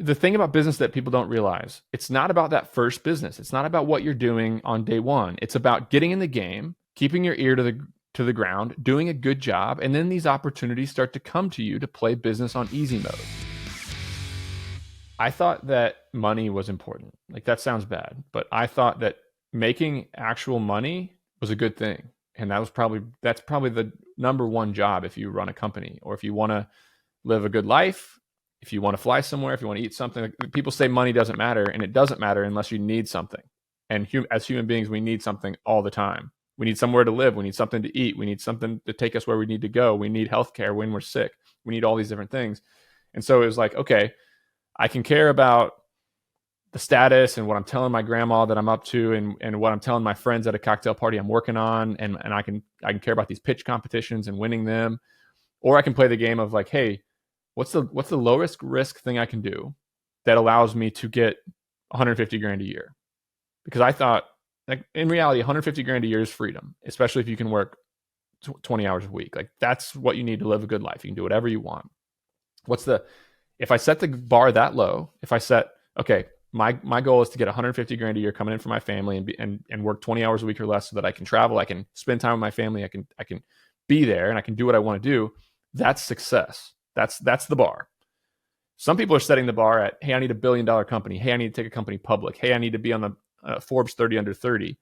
the thing about business that people don't realize, it's not about that first business. It's not about what you're doing on day one. It's about getting in the game, keeping your ear to the ground, doing a good job, and then these opportunities start to come to you to play business on easy mode. I thought that money was important. Like, that sounds bad, but I thought that making actual money was a good thing. And that's probably the number one job if you run a company, or if you want to live a good life, if you want to fly somewhere, if you want to eat something. People say money doesn't matter, and it doesn't matter unless you need something. And as human beings, we need something all the time. We need somewhere to live. We need something to eat. We need something to take us where we need to go. We need healthcare when we're sick. We need all these different things. And so it was like, okay, I can care about the status and what I'm telling my grandma that I'm up to, and what I'm telling my friends at a cocktail party I'm working on, and I can care about these pitch competitions and winning them. Or I can play the game of like, hey, what's the lowest risk thing I can do that allows me to get 150 grand a year? Because I thought, like, in reality, 150 grand a year is freedom, especially if you can work 20 hours a week. Like, that's what you need to live a good life. You can do whatever you want. If I set the bar that low, if I set, okay, my goal is to get 150 grand a year coming in for my family, and work 20 hours a week or less so that I can travel, I can spend time with my family, I can be there, and I can do what I want to do. That's success. That's the bar. Some people are setting the bar at, hey, I need $1 billion company. Hey, I need to take a company public. Hey, I need to be on the Forbes 30 under 30.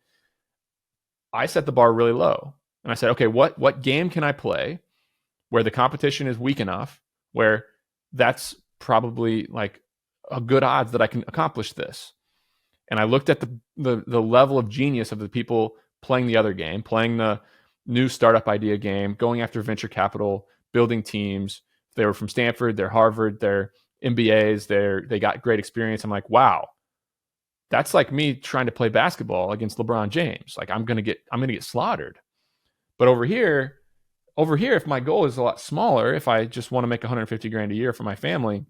I set the bar really low, and I said, okay, what game can I play where the competition is weak enough, where that's probably like a good odds that I can accomplish this. And I looked at the level of genius of the people playing the other game, playing the new startup idea game, going after venture capital, building teams. They were from Stanford, they're Harvard, they're MBAs, they got great experience. I'm like, wow, that's like me trying to play basketball against LeBron James. Like, I'm gonna get slaughtered. But over here, if my goal is a lot smaller, if I just want to make 150 grand a year for my family,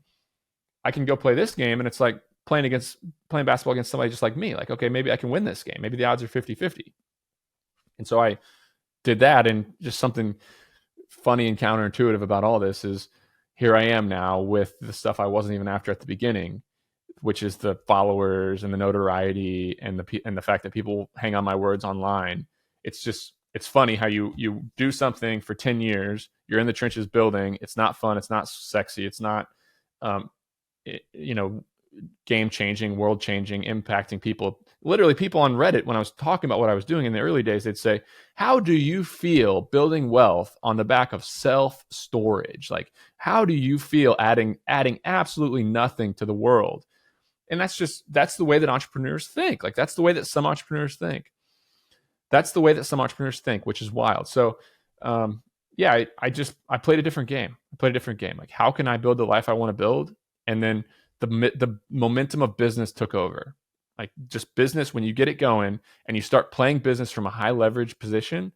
I can go play this game, and it's like playing basketball against somebody just like me. Like, okay, maybe I can win this game. Maybe the odds are 50-50. And so I did that, and just something funny and counterintuitive about all this is, here I am now with the stuff I wasn't even after at the beginning, which is the followers and the notoriety and the fact that people hang on my words online. It's funny how you do something for 10 years, you're in the trenches building, it's not fun, it's not sexy, it's not game changing, world changing, impacting people. Literally, people on Reddit, when I was talking about what I was doing in the early days, they'd say, how do you feel building wealth on the back of self storage? Like, how do you feel adding absolutely nothing to the world? And that's the way that entrepreneurs think. Like, that's the way that some entrepreneurs think. Which is wild. So, I played a different game. Like, how can I build the life I want to build? And then the momentum of business took over. Like, just business, when you get it going and you start playing business from a high leverage position,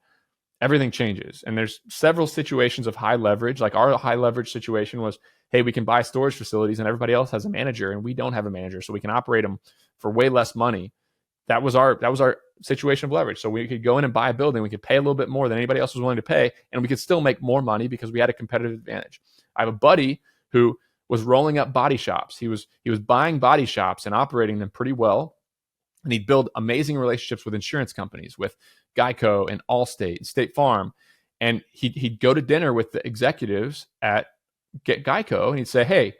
everything changes. And there's several situations of high leverage. Like, our high leverage situation was, hey, we can buy storage facilities and everybody else has a manager and we don't have a manager, so we can operate them for way less money. That was our situation of leverage. So we could go in and buy a building. We could pay a little bit more than anybody else was willing to pay, and we could still make more money because we had a competitive advantage. I have a buddy who was rolling up body shops. He was buying body shops and operating them pretty well. And he'd build amazing relationships with insurance companies, with Geico and Allstate and State Farm. And he'd go to dinner with the executives at Geico, and he'd say, hey,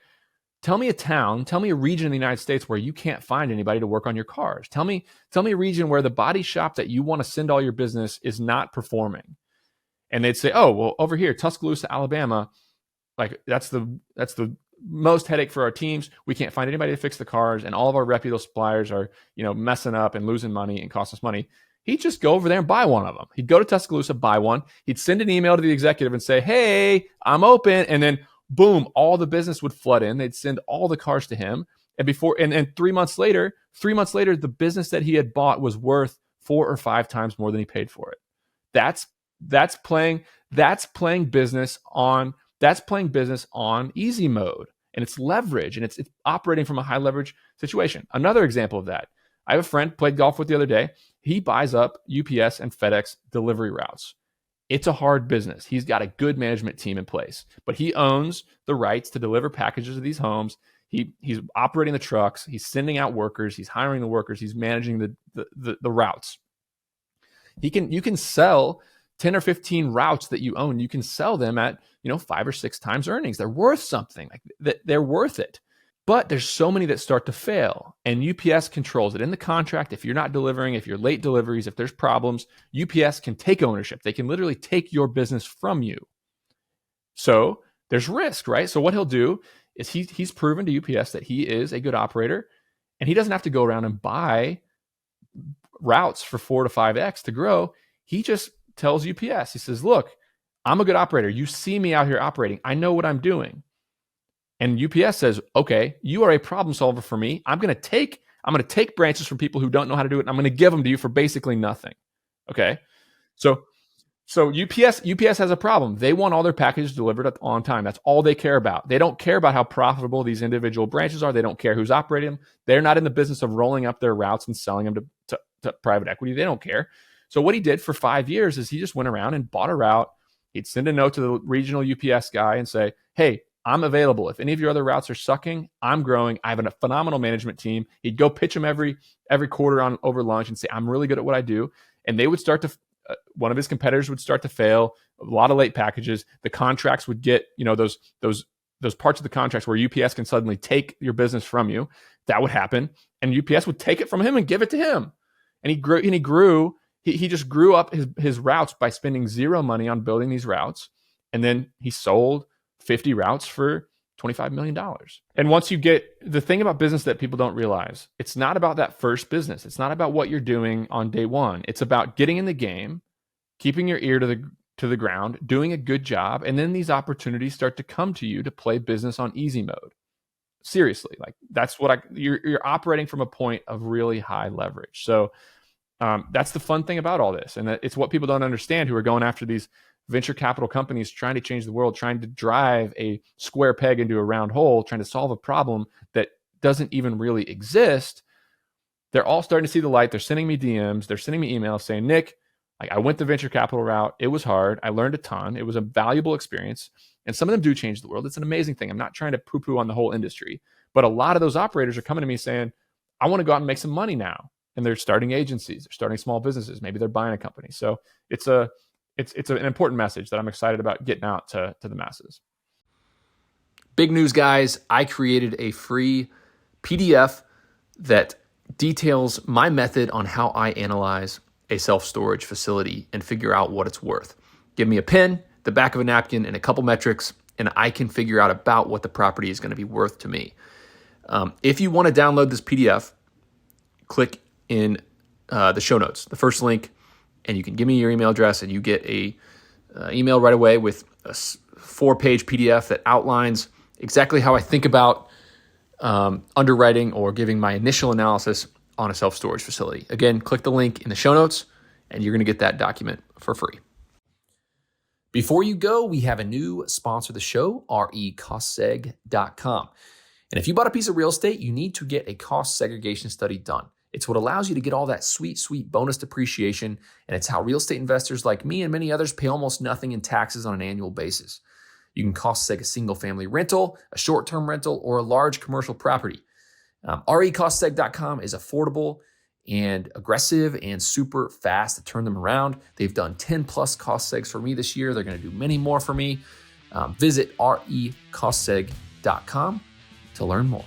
tell me a region in the United States where you can't find anybody to work on your cars. Tell me a region where the body shop that you want to send all your business is not performing. And they'd say, oh, well, over here, Tuscaloosa, Alabama, like, that's the most headache for our teams. We can't find anybody to fix the cars, and all of our reputable suppliers are, messing up and losing money and cost us money. He'd just go over there and buy one of them. He'd go to Tuscaloosa, buy one. He'd send an email to the executive and say, hey, I'm open. And then boom, all the business would flood in. They'd send all the cars to him. And 3 months later, the business that he had bought was worth 4 or 5 times more than he paid for it. That's playing business on easy mode, and it's leverage, and it's operating from a high leverage situation. Another example of that, I have a friend, played golf with the other day. He buys up UPS and FedEx delivery routes. It's a hard business. He's got a good management team in place, but he owns the rights to deliver packages to these homes. He's operating the trucks. He's sending out workers. He's hiring the workers. He's managing the routes. You can sell 10 or 15 routes that you own. You can sell them at 5 or 6 times earnings. They're worth something. Like they're worth it. But there's so many that start to fail, and UPS controls it in the contract. If you're not delivering, if you're late deliveries, if there's problems, UPS can take ownership. They can literally take your business from you. So there's risk, right? So what he'll do is he's proven to UPS that he is a good operator, and he doesn't have to go around and buy routes for 4 to 5x to grow. He just tells UPS, he says, look, I'm a good operator. You see me out here operating. I know what I'm doing. And UPS says, okay, you are a problem solver for me. I'm going to take branches from people who don't know how to do it, and I'm going to give them to you for basically nothing. Okay. So UPS has a problem. They want all their packages delivered on time. That's all they care about. They don't care about how profitable these individual branches are. They don't care who's operating them. They're not in the business of rolling up their routes and selling them to private equity. They don't care. So what he did for 5 years is he just went around and bought a route. He'd send a note to the regional UPS guy and say, hey, I'm available. If any of your other routes are sucking, I'm growing. I have a phenomenal management team. He'd go pitch them every quarter over lunch and say, I'm really good at what I do. And they would start to, one of his competitors would start to fail, a lot of late packages. The contracts would get, those parts of the contracts where UPS can suddenly take your business from you. That would happen. And UPS would take it from him and give it to him. And he just grew up his routes by spending zero money on building these routes. And then he sold 50 routes for $25 million. And once you get the thing about business that people don't realize, it's not about that first business. It's not about what you're doing on day one. It's about getting in the game, keeping your ear to the ground, doing a good job. And then these opportunities start to come to you to play business on easy mode. Seriously, like that's what you're operating from a point of really high leverage. So that's the fun thing about all this. And it's what people don't understand who are going after these venture capital companies trying to change the world, trying to drive a square peg into a round hole, trying to solve a problem that doesn't even really exist. They're all starting to see the light. They're sending me DMs. They're sending me emails saying, Nick, I went the venture capital route. It was hard. I learned a ton. It was a valuable experience. And some of them do change the world. It's an amazing thing. I'm not trying to poo-poo on the whole industry. But a lot of those operators are coming to me saying, I want to go out and make some money now. And they're starting agencies. They're starting small businesses. Maybe they're buying a company. So it's an important message that I'm excited about getting out to the masses. Big news, guys. I created a free PDF that details my method on how I analyze a self-storage facility and figure out what it's worth. Give me a pen, the back of a napkin, and a couple metrics, and I can figure out about what the property is going to be worth to me. If you want to download this PDF, click in the show notes, the first link, and you can give me your email address, and you get a email right away with a 4-page PDF that outlines exactly how I think about underwriting or giving my initial analysis on a self-storage facility. Again, click the link in the show notes, and you're going to get that document for free. Before you go, we have a new sponsor of the show, recostseg.com. And if you bought a piece of real estate, you need to get a cost segregation study done. It's what allows you to get all that sweet, sweet bonus depreciation, and it's how real estate investors like me and many others pay almost nothing in taxes on an annual basis. You can cost seg a single-family rental, a short-term rental, or a large commercial property. recostseg.com is affordable and aggressive and super fast to turn them around. They've done 10 plus cost segs for me this year. They're going to do many more for me. Visit recostseg.com to learn more.